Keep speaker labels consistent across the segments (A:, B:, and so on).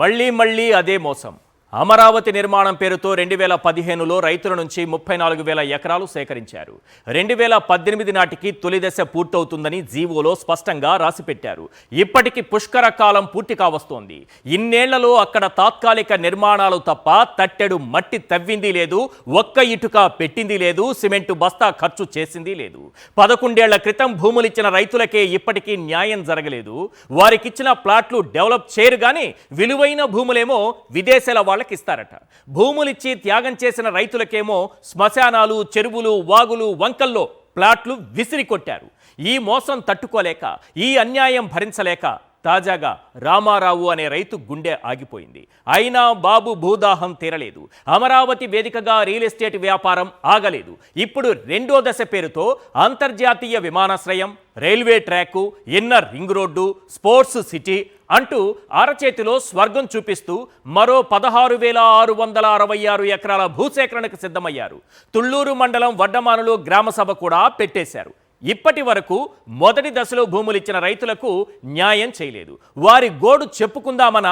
A: మళ్ళీ అదే మోసం. అమరావతి నిర్మాణం పేరుతో 2015లో రైతుల నుంచి 34,000 ఎకరాలు సేకరించారు. 2018 నాటికి తొలి దశ పూర్తవుతుందని జీవోలో స్పష్టంగా రాసిపెట్టారు. ఇప్పటికి పుష్కర కాలం పూర్తి కావస్తోంది. ఇన్నేళ్లలో అక్కడ తాత్కాలిక నిర్మాణాలు తప్ప తట్టెడు మట్టి తవ్వింది లేదు, ఒక్క ఇటుక పెట్టింది లేదు, సిమెంటు బస్తా ఖర్చు చేసింది లేదు. 11 ఏళ్ల క్రితం భూములిచ్చిన రైతులకే ఇప్పటికీ న్యాయం జరగలేదు. వారికిచ్చిన ప్లాట్లు డెవలప్ చేయరు గాని విలువైన భూములేమో విదేశాల వాళ్ళకి ఇస్తారట. భూములిచ్చి త్యాగం చేసిన రైతులకేమో శ్మశానాలు, చెరువులు, వాగులు, వంకల్లో ప్లాట్లు విసిరి కొట్టారు. ఈ మోసం తట్టుకోలేక, ఈ అన్యాయం భరించలేక తాజాగా రామారావు అనే రైతు గుండె ఆగిపోయింది. అయినా బాబు భూదాహం తీరలేదు. అమరావతి వేదికగా రియల్ ఎస్టేట్ వ్యాపారం ఆగలేదు. ఇప్పుడు రెండో దశ పేరుతో అంతర్జాతీయ విమానాశ్రయం, railway track, inner ring road, sports city అంటూ అరచేతిలో స్వర్గం చూపిస్తూ మరో 16,666 ఎకరాల భూసేకరణకు సిద్ధమయ్యారు. తుళ్లూరు మండలం వడ్డమానులో గ్రామసభ కూడా పెట్టేశారు. ఇప్పటి వరకు మొదటి దశలో భూములిచ్చిన రైతులకు న్యాయం చేయలేదు. వారి గోడు చెప్పుకుందామన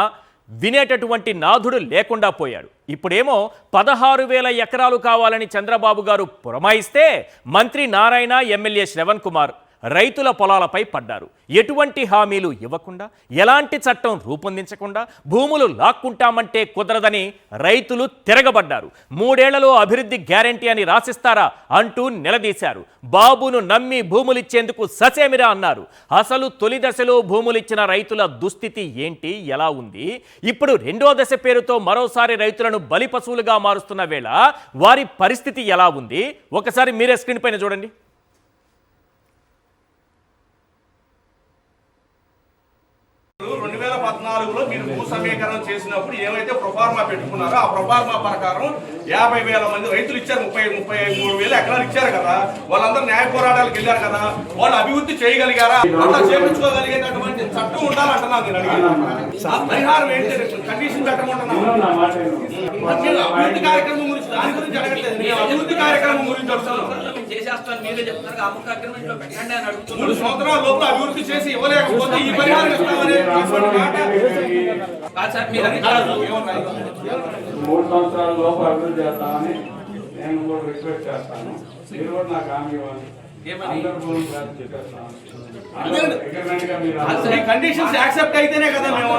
A: వినేటటువంటి నాథుడు లేకుండా పోయాడు. ఇప్పుడేమో 16,000 ఎకరాలు కావాలని చంద్రబాబు గారు పురమాయిస్తే మంత్రి నారాయణ, ఎమ్మెల్యే శ్రవణ్ కుమార్ రైతుల పొలాలపై పడ్డారు. ఎటువంటి హామీలు ఇవ్వకుండా, ఎలాంటి చట్టం రూపొందించకుండా భూములు లాక్కుంటామంటే కుదరదని రైతులు తిరగబడ్డారు. 3 ఏళ్లలో అభివృద్ధి గ్యారెంటీ అని రాసిస్తారా అంటూ నిలదీశారు. బాబును నమ్మి భూములిచ్చేందుకు ససేమిరా అన్నారు. అసలు తొలి దశలో భూములిచ్చిన రైతుల దుస్థితి ఏంటి, ఎలా ఉంది? ఇప్పుడు రెండో దశ పేరుతో మరోసారి రైతులను బలి పశువులుగా మారుస్తున్న వేళ వారి పరిస్థితి ఎలా ఉంది? ఒకసారి మీరే స్క్రీన్ పైన చూడండి.
B: 2014లో మీరు భూ సమీకరణ చేసినప్పుడు ఏమైతే ప్రొఫార్మా పెట్టుకున్నారో ఆ ప్రొఫార్మా ప్రకారం 50,000 మంది రైతులు ఇచ్చారు. 33,000 ఎకరాలు ఇచ్చారు కదా. వాళ్ళందరూ న్యాయ పోరాటాలకు వెళ్ళారు కదా. వాళ్ళు అభివృద్ధి చేయగలిగారా? అలా చేయించుకోగలిగేటటువంటి చట్టం ఉండాలంటున్నాను. నేను అడిగి పరిహారం ఏంటి, కండిషన్ పెట్టమంటున్నాను. అభివృద్ధి కార్యక్రమం గురించి దాని గురించి అడగట్లేదు. నేను అభివృద్ధి కార్యక్రమం గురించి అడుగుతున్నాను. 3 సంవత్సరాల లోపల అభివృద్ధి చేసి ఇవ్వలేకపోతే ఈ పరిహారం ఇస్తామని
C: 3 సంవత్సరాల లోపు అభివృద్ధి చేస్తామని నేను కూడా రిక్వెస్ట్ చేస్తాను. మీరు కూడా నాకు హామీ ఇవ్వండి.
B: కండిషన్స్ యాక్సెప్ట్ అయితేనే కదా మేము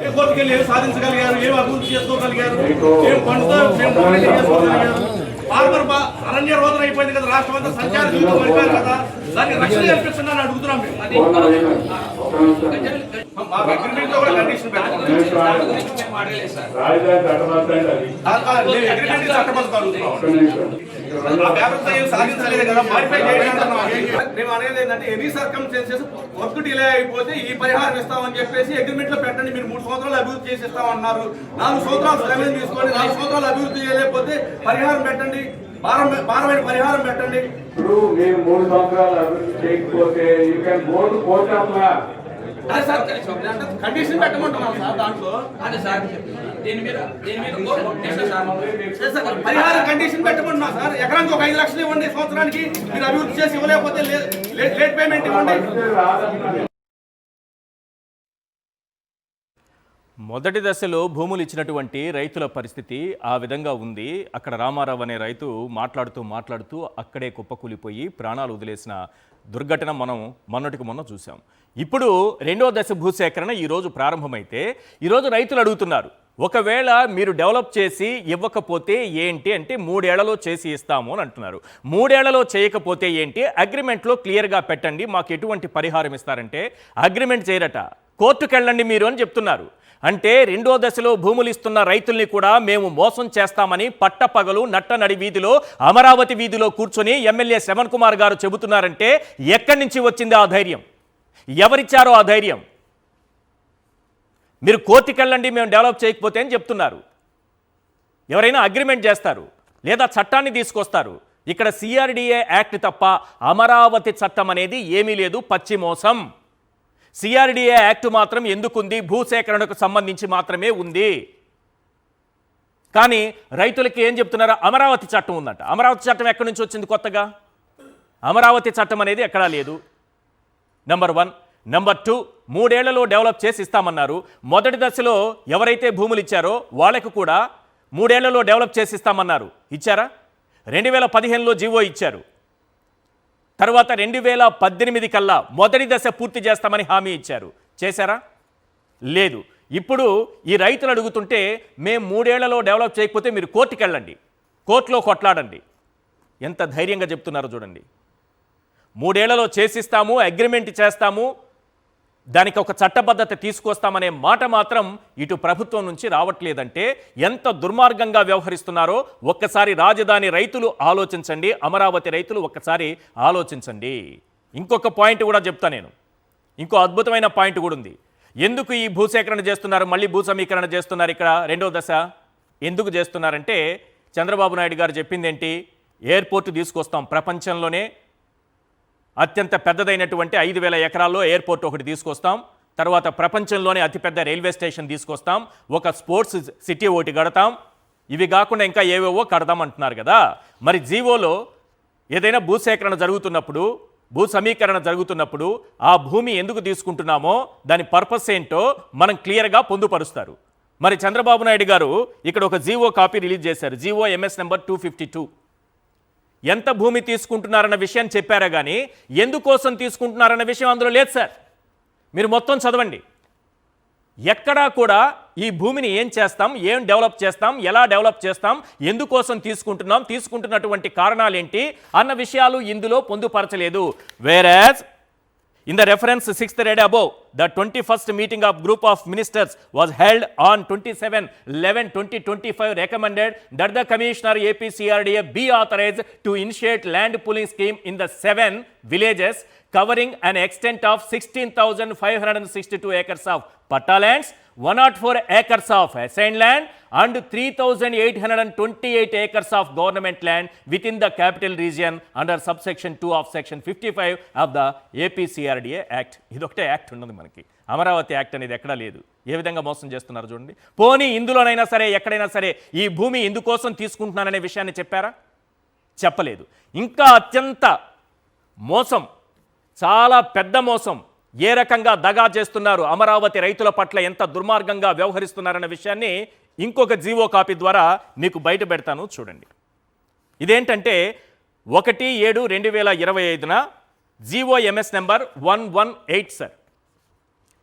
B: ఏ కోర్టుకెళ్ళి ఏం సాధించగలిగారు, ఏం అభివృద్ధి చేసుకోగలిగారు, ఏం పండుతో చేసుకోగలిగారు. ఫార్మర్ అరణ్య రోదన అయిపోయింది కదా. రాష్ట్రం అంతా సంచార జీవితం అయిపోయారు కదా. దానికి రక్షణ కల్పిస్తున్నాను అడుగుతున్నాం మేము. అగ్రిమెంట్ లో కూడా కండిషన్ సాధించలేదు కదా. మాడిఫై మేము అనేది ఏంటంటే ఎనీ సర్కమ్స్టెన్సెస్ వర్క్ డిలే అయిపోతే ఈ పరిహారం ఇస్తామని చెప్పేసి అగ్రిమెంట్ లో పెట్టండి. మీరు 3 సంవత్సరాలు అభివృద్ధి చేసి ఇస్తామన్నారు. 4 సంవత్సరాలు శ్రమ తీసుకోండి. 4 సంవత్సరాలు అభివృద్ధి చేయలేకపోతే పరిహారం పెట్టండి, భారమైన పరిహారం పెట్టండి.
C: ఇప్పుడు మీరు 3 సంవత్సరాలు అభివృద్ధి చేయకపోతే you can go to court of law.
B: అదే సార్ కండిషన్ పెట్టమంటున్నాం సార్. దాంట్లో
D: అదే సార్
B: పరిహారం కండిషన్ పెట్టమంటున్నాం సార్. ఎకరానికి ఒక 5 లక్షలు ఇవ్వండి సంవత్సరానికి. మీరు అభివృద్ధి చేసి ఇవ్వలేకపోతే లేట్ పేమెంట్ ఇవ్వండి.
A: మొదటి దశలో భూములు ఇచ్చినటువంటి రైతుల పరిస్థితి ఆ విధంగా ఉంది. అక్కడ రామారావు అనే రైతు మాట్లాడుతూ అక్కడే కుప్పకూలిపోయి ప్రాణాలు వదిలేసిన దుర్ఘటన మనం మొన్న చూసాం. ఇప్పుడు రెండో దశ భూసేకరణ ఈరోజు ప్రారంభమైతే ఈరోజు రైతులు అడుగుతున్నారు, ఒకవేళ మీరు డెవలప్ చేసి ఇవ్వకపోతే ఏంటి అంటే 3 ఏళ్లలో చేసి ఇస్తాము అని అంటున్నారు. 3 ఏళ్లలో చేయకపోతే ఏంటి, అగ్రిమెంట్లో క్లియర్గా పెట్టండి, మాకు ఎటువంటి పరిహారం ఇస్తారంటే అగ్రిమెంట్ చేయరట. కోర్టుకు వెళ్ళండి మీరు అని చెప్తున్నారు. అంటే రెండో దశలో భూములు ఇస్తున్న రైతుల్ని కూడా మేము మోసం చేస్తామని పట్టపగలు నట్టనడి వీధిలో, అమరావతి వీధిలో కూర్చొని ఎమ్మెల్యే శ్రవణ్ కుమార్ గారు చెబుతున్నారంటే ఎక్కడి నుంచి వచ్చింది ఆ ధైర్యం? ఎవరిచ్చారో ఆ ధైర్యం? మీరు కోర్టుకు వెళ్ళండి మేము డెవలప్ చేయకపోతే అని చెప్తున్నారు. ఎవరైనా అగ్రిమెంట్ చేస్తారు లేదా చట్టాన్ని తీసుకొస్తారు. ఇక్కడ సిఆర్డిఏ యాక్ట్ తప్ప అమరావతి చట్టం అనేది ఏమీ లేదు, పచ్చి మోసం. సిఆర్డిఏ యాక్ట్ మాత్రం ఎందుకుంది? భూసేకరణకు సంబంధించి మాత్రమే ఉంది. కానీ రైతులకి ఏం చెప్తున్నారు? అమరావతి చట్టం ఉందంట. అమరావతి చట్టం ఎక్కడి నుంచి వచ్చింది కొత్తగా? అమరావతి చట్టం అనేది ఎక్కడా లేదు. నెంబర్ 1. నెంబర్ 2, 3 ఏళ్లలో డెవలప్ చేసి ఇస్తామన్నారు. మొదటి దశలో ఎవరైతే భూములు ఇచ్చారో వాళ్ళకు కూడా 3 ఏళ్లలో డెవలప్ చేసి ఇస్తామన్నారు. ఇచ్చారా? 2015లో జీవో ఇచ్చారు. తర్వాత 2018 కల్లా మొదటి దశ పూర్తి చేస్తామని హామీ ఇచ్చారు. చేశారా? లేదు. ఇప్పుడు ఈ రైతులు అడుగుతుంటే మేము 3 ఏళ్లలో డెవలప్ చేయకపోతే మీరు కోర్టుకి వెళ్ళండి, కోర్టులో కొట్లాడండి. ఎంత ధైర్యంగా చెప్తున్నారో చూడండి. 3 ఏళ్లలో చేసిస్తాము, అగ్రిమెంట్ చేస్తాము, దానికి ఒక చట్టబద్ధత తీసుకొస్తామనే మాట మాత్రం ఇటు ప్రభుత్వం నుంచి రావట్లేదంటే ఎంత దుర్మార్గంగా వ్యవహరిస్తున్నారో ఒక్కసారి రాజధాని రైతులు ఆలోచించండి, అమరావతి రైతులు ఒక్కసారి ఆలోచించండి. ఇంకొక పాయింట్ కూడా చెప్తా నేను. ఇంకో అద్భుతమైన పాయింట్ కూడా ఉంది. ఎందుకు ఈ భూసేకరణ చేస్తున్నారు, మళ్ళీ భూ సమీకరణ చేస్తున్నారు? ఇక్కడ రెండో దశ ఎందుకు చేస్తున్నారంటే చంద్రబాబు నాయుడు గారు చెప్పింది ఏంటి? ఎయిర్పోర్ట్ తీసుకొస్తాం, ప్రపంచంలోనే అత్యంత పెద్దదైనటువంటి 5,000 ఎకరాల్లో ఎయిర్పోర్ట్ ఒకటి తీసుకొస్తాం, తర్వాత ప్రపంచంలోనే అతిపెద్ద రైల్వే స్టేషన్ తీసుకొస్తాం, ఒక స్పోర్ట్స్ సిటీ ఒకటి కడతాం, ఇవి కాకుండా ఇంకా ఏవేవో కడదాం అంటున్నారు కదా. మరి జీవోలో ఏదైనా భూసేకరణ జరుగుతున్నప్పుడు, భూ సమీకరణ జరుగుతున్నప్పుడు ఆ భూమి ఎందుకు తీసుకుంటున్నామో దాని పర్పస్ ఏంటో మనం క్లియర్గా పొందుపరుస్తారు. మరి చంద్రబాబు నాయుడు గారు ఇక్కడ ఒక జీవో కాపీ రిలీజ్ చేశారు. GO MS number 252. ఎంత భూమి తీసుకుంటున్నారన్న విషయాన్ని చెప్పారా కానీ ఎందుకోసం తీసుకుంటున్నారన్న విషయం అందులో లేదు సార్. మీరు మొత్తం చదవండి. ఎక్కడా కూడా ఈ భూమిని ఏం చేస్తాం, ఏం డెవలప్ చేస్తాం, ఎలా డెవలప్ చేస్తాం, ఎందుకోసం తీసుకుంటున్నాం, తీసుకుంటున్నటువంటి కారణాలేంటి అన్న విషయాలు ఇందులో పొందుపరచలేదు. వేరాజ్ in the reference 6th read above, the 21st meeting of group of ministers was held on 27/11/2025 recommended that the commissioner APCRDA be authorized to initiate land pooling scheme in the 7 villages covering an extent of 16,562 acres of patta lands, 104 acres of assigned land and 3,828 acres of government land within the capital region under subsection 2 of section 55 of the APCRDA Act. ఇదొకటే act ఉన్నది మనకి. Amaravati act అనేది ఎక్కడా లేదు. ఏ విధంగా మోసం చేస్తున్నారు చూడండి. పోనీ ఇందులోనైనా సరే ఎక్కడైనా సరే ఈ భూమి ఇందుకోసం తీసుకుంటున్నారనే విషయాన్ని చెప్పారా? చెప్పలేదు. ఇంకా అత్యంత మోసం, చాలా పెద్ద మోసం, ఏ రకంగా దగా చేస్తున్నారు, అమరావతి రైతుల పట్ల ఎంత దుర్మార్గంగా వ్యవహరిస్తున్నారన్న విషయాన్ని ఇంకొక జీవో కాపీ ద్వారా మీకు బయట పెడతాను చూడండి. ఇదేంటంటే 1/7/2025 జీవో ఎంఎస్ నెంబర్ 118 సార్,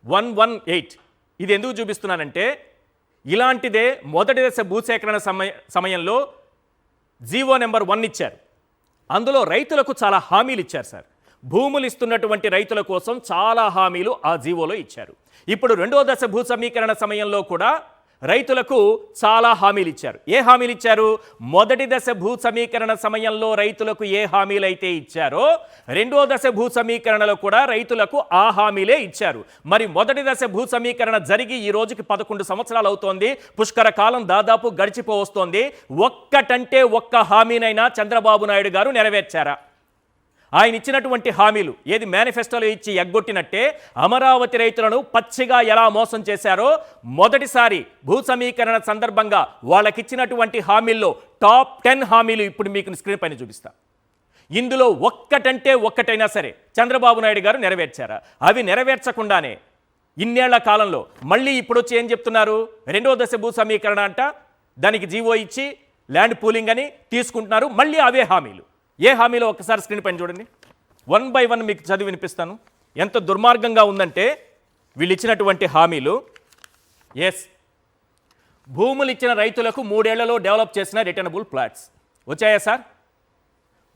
A: 118. ఇది ఎందుకు చూపిస్తున్నానంటే ఇలాంటిదే మొదటి దశ భూసేకరణ సమయంలో జీవో నెంబర్ 1 ఇచ్చారు. అందులో రైతులకు చాలా హామీలు ఇచ్చారు సార్. భూములు ఇస్తున్నటువంటి రైతుల కోసం చాలా హామీలు ఆ జీవోలో ఇచ్చారు. ఇప్పుడు రెండో దశ భూ సమీకరణ సమయంలో కూడా రైతులకు చాలా హామీలు ఇచ్చారు. ఏ హామీలు ఇచ్చారు? మొదటి దశ భూ సమీకరణ సమయంలో రైతులకు ఏ హామీలు అయితే ఇచ్చారో రెండో దశ భూ సమీకరణలో కూడా రైతులకు ఆ హామీలే ఇచ్చారు. మరి మొదటి దశ భూ సమీకరణ జరిగి ఈ రోజుకి 11 సంవత్సరాలు అవుతోంది. పుష్కర కాలం దాదాపు గడిచిపోవస్తోంది. ఒక్కటంటే ఒక్క హామీనైనా చంద్రబాబు నాయుడు గారు నెరవేర్చారా? ఆయన ఇచ్చినటువంటి హామీలు ఏది మేనిఫెస్టోలో ఇచ్చి ఎగ్గొట్టినట్టే అమరావతి రైతులను పచ్చిగా ఎలా మోసం చేశారో మొదటిసారి భూ సమీకరణ సందర్భంగా వాళ్ళకిచ్చినటువంటి హామీల్లో టాప్ 10 హామీలు ఇప్పుడు మీకు స్క్రీన్ పైన చూపిస్తా. ఇందులో ఒక్కటంటే ఒక్కటైనా సరే చంద్రబాబు నాయుడు గారు నెరవేర్చారా? అవి నెరవేర్చకుండానే ఇన్నేళ్ల కాలంలో మళ్ళీ ఇప్పుడు వచ్చి ఏం చెప్తున్నారు? రెండో దశ భూ సమీకరణ అంట, దానికి జీవో ఇచ్చి ల్యాండ్ పూలింగ్ అని తీసుకుంటున్నారు. మళ్ళీ అవే హామీలు. ఏ హామీలో ఒక్కసారి స్క్రీన్ పైన చూడండి. 1 by 1 మీకు చదివి వినిపిస్తాను. ఎంత దుర్మార్గంగా ఉందంటే వీళ్ళు ఇచ్చినటువంటి హామీలు. ఎస్, భూములు ఇచ్చిన రైతులకు 3 ఏళ్లలో డెవలప్ చేసిన రిటర్నబుల్ ప్లాట్స్ వచ్చాయా సార్?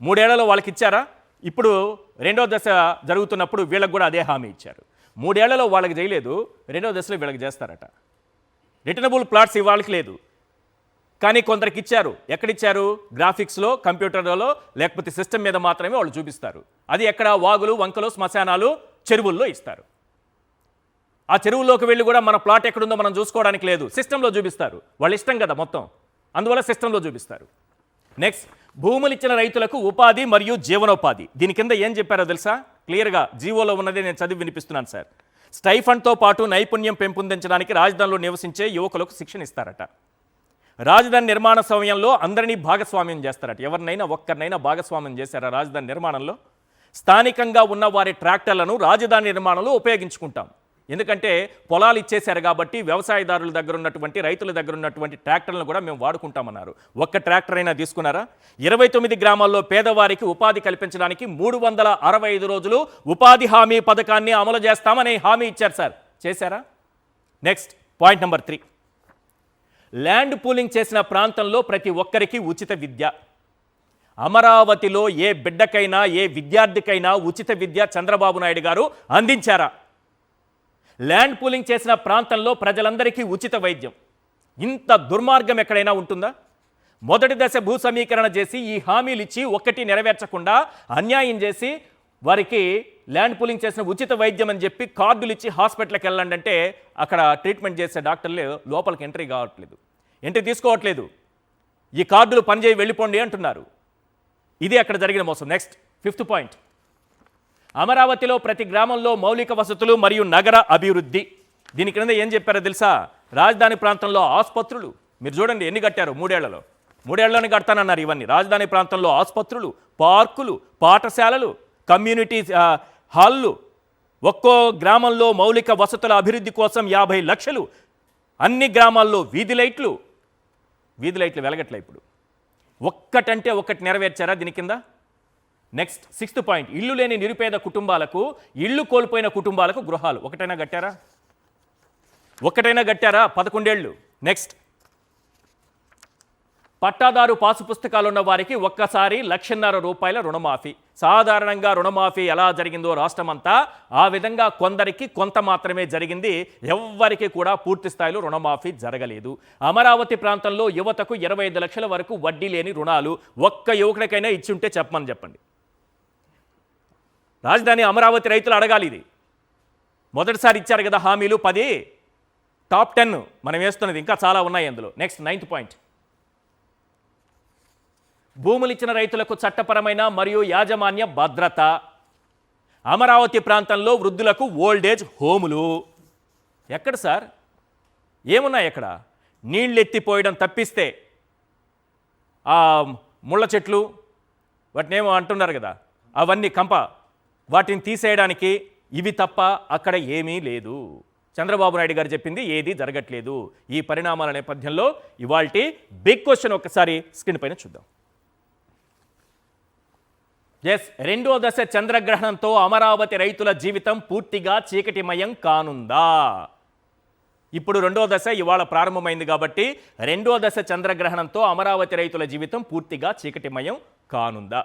A: 3 ఏళ్లలో వాళ్ళకి ఇచ్చారా? ఇప్పుడు రెండో దశ జరుగుతున్నప్పుడు వీళ్ళకి కూడా అదే హామీ ఇచ్చారు. 3 ఏళ్లలో వాళ్ళకి చేయలేదు, రెండో దశలో వీళ్ళకి చేస్తారట. రిటర్నబుల్ ప్లాట్స్ ఇవాళకి లేదు, కానీ కొందరికి ఇచ్చారు. ఎక్కడిచ్చారు? గ్రాఫిక్స్లో, కంప్యూటర్లలో, లేకపోతే సిస్టమ్ మీద మాత్రమే వాళ్ళు చూపిస్తారు. అది ఎక్కడ? వాగులు, వంకలు, శ్మశానాలు, చెరువుల్లో ఇస్తారు. ఆ చెరువుల్లోకి వెళ్ళి కూడా మన ప్లాట్ ఎక్కడుందో మనం చూసుకోవడానికి లేదు, సిస్టంలో చూపిస్తారు. వాళ్ళ ఇష్టం కదా మొత్తం, అందువల్ల సిస్టంలో చూపిస్తారు. నెక్స్ట్, భూములు ఇచ్చిన రైతులకు ఉపాధి మరియు జీవనోపాధి. దీని కింద ఏం చెప్పారో తెలుసా? క్లియర్గా జీవోలో ఉన్నదే నేను చదివి వినిపిస్తున్నాను సార్. స్టైఫండ్తో పాటు నైపుణ్యం పెంపొందించడానికి రాజధానిలో నివసించే యువకులకు శిక్షణ ఇస్తారట. రాజధాని నిర్మాణ సమయంలో అందరినీ భాగస్వామ్యం చేస్తారట. ఎవరినైనా ఒక్కరినైనా భాగస్వామ్యం చేశారా రాజధాని నిర్మాణంలో? స్థానికంగా ఉన్న వారి ట్రాక్టర్లను రాజధాని నిర్మాణంలో ఉపయోగించుకుంటాం. ఎందుకంటే పొలాలు ఇచ్చేశారు కాబట్టి వ్యవసాయదారుల దగ్గర ఉన్నటువంటి రైతుల దగ్గర ఉన్నటువంటి ట్రాక్టర్లను కూడా మేము వాడుకుంటామన్నారు. ఒక్క ట్రాక్టర్ అయినా తీసుకున్నారా? 29 గ్రామాల్లో పేదవారికి ఉపాధి కల్పించడానికి 365 రోజులు ఉపాధి హామీ పథకాన్ని అమలు చేస్తామని హామీ ఇచ్చారు సార్. చేశారా? Next point number 3. Land pooling చేసిన ప్రాంతంలో ప్రతి ఒక్కరికి ఉచిత విద్య. అమరావతిలో ఏ బిడ్డకైనా ఏ విద్యార్థికైనా ఉచిత విద్య చంద్రబాబు నాయుడు గారు అందించారా? ల్యాండ్ పూలింగ్ చేసిన ప్రాంతంలో ప్రజలందరికీ ఉచిత వైద్యం. ఇంత దుర్మార్గం ఎక్కడైనా ఉంటుందా? మొదటి దశ భూ సమీకరణ చేసి ఈ హామీలు ఇచ్చి ఒక్కటి నెరవేర్చకుండా అన్యాయం చేసి వారికి ల్యాండ్ పూలింగ్ చేసిన ఉచిత వైద్యం అని చెప్పి కార్డులు ఇచ్చి హాస్పిటల్కి వెళ్ళండి అంటే అక్కడ ట్రీట్మెంట్ చేసే డాక్టర్లు లోపలికి ఎంట్రీ కావట్లేదు, ఎంట్రీ తీసుకోవట్లేదు. ఈ కార్డులు పనిచేయి వెళ్ళిపోండి అంటున్నారు. ఇది అక్కడ జరిగిన మోసం. Next 5th point. అమరావతిలో ప్రతి గ్రామంలో మౌలిక వసతులు మరియు నగర అభివృద్ధి. దీని క్రింద ఏం చెప్పారో తెలుసా? రాజధాని ప్రాంతంలో ఆసుపత్రులు మీరు చూడండి ఎన్ని కట్టారు 3 ఏళ్లలో. 3 ఏళ్లలోనే కడతానన్నారు ఇవన్నీ. రాజధాని ప్రాంతంలో ఆసుపత్రులు, పార్కులు, పాఠశాలలు, కమ్యూనిటీ హాళ్ళు, ఒక్కో గ్రామంలో మౌలిక వసతుల అభివృద్ధి కోసం 50 లక్షలు. అన్ని గ్రామాల్లో వీధి లైట్లు వెలగట్లే ఇప్పుడు. ఒక్కటంటే ఒక్కటి నెరవేర్చారా దీని కింద? Next 6th point. ఇల్లు లేని నిరుపేద కుటుంబాలకు, ఇల్లు కోల్పోయిన కుటుంబాలకు గృహాలు. ఒకటైనా కట్టారా? 11 ఏళ్ళు. నెక్స్ట్ పట్టాదారు పాసు పుస్తకాలు ఉన్న వారికి ఒక్కసారి 1,50,000 రూపాయల రుణమాఫీ. సాధారణంగా రుణమాఫీ ఎలా జరిగిందో రాష్ట్రమంతా ఆ విధంగా కొందరికి కొంత మాత్రమే జరిగింది. ఎవ్వరికి కూడా పూర్తి స్థాయిలో రుణమాఫీ జరగలేదు. అమరావతి ప్రాంతంలో యువతకు 25 లక్షల వరకు వడ్డీ లేని రుణాలు ఒక్క యువకుడికైనా ఇచ్చుంటే చెప్పండి. రాజధాని అమరావతి రైతులు అడగాలి ఇది. మొదటిసారి ఇచ్చారు కదా హామీలు 10, టాప్ 10 మనం వేస్తున్నది. ఇంకా చాలా ఉన్నాయి అందులో. Next 9th point. భూములు ఇచ్చిన రైతులకు చట్టపరమైన మరియు యాజమాన్య భద్రత. అమరావతి ప్రాంతంలో వృద్ధులకు ఓల్డేజ్ హోములు. ఎక్కడ సార్? ఏమున్నాయి ఎక్కడ? నీళ్ళు ఎత్తిపోయడం తప్పిస్తే ఆ ముళ్ళ చెట్లు వాటిని ఏమో అంటున్నారు కదా, అవన్నీ వాటిని తీసేయడానికి ఇవి తప్ప అక్కడ ఏమీ లేదు. చంద్రబాబు నాయుడు గారు చెప్పింది ఏది జరగట్లేదు. ఈ పరిణామాల నేపథ్యంలో ఇవాల్టి బిగ్ క్వశ్చన్ ఒక్కసారి స్క్రీన్ పైన చూద్దాం. రెండో దశ చంద్రగ్రహణంతో అమరావతి రైతుల జీవితం పూర్తిగా చీకటిమయం కానుందా? ఇప్పుడు రెండో దశ ఇవాళ ప్రారంభమైంది కాబట్టి రెండో దశ చంద్రగ్రహణంతో అమరావతి రైతుల జీవితం పూర్తిగా చీకటిమయం కానుందా?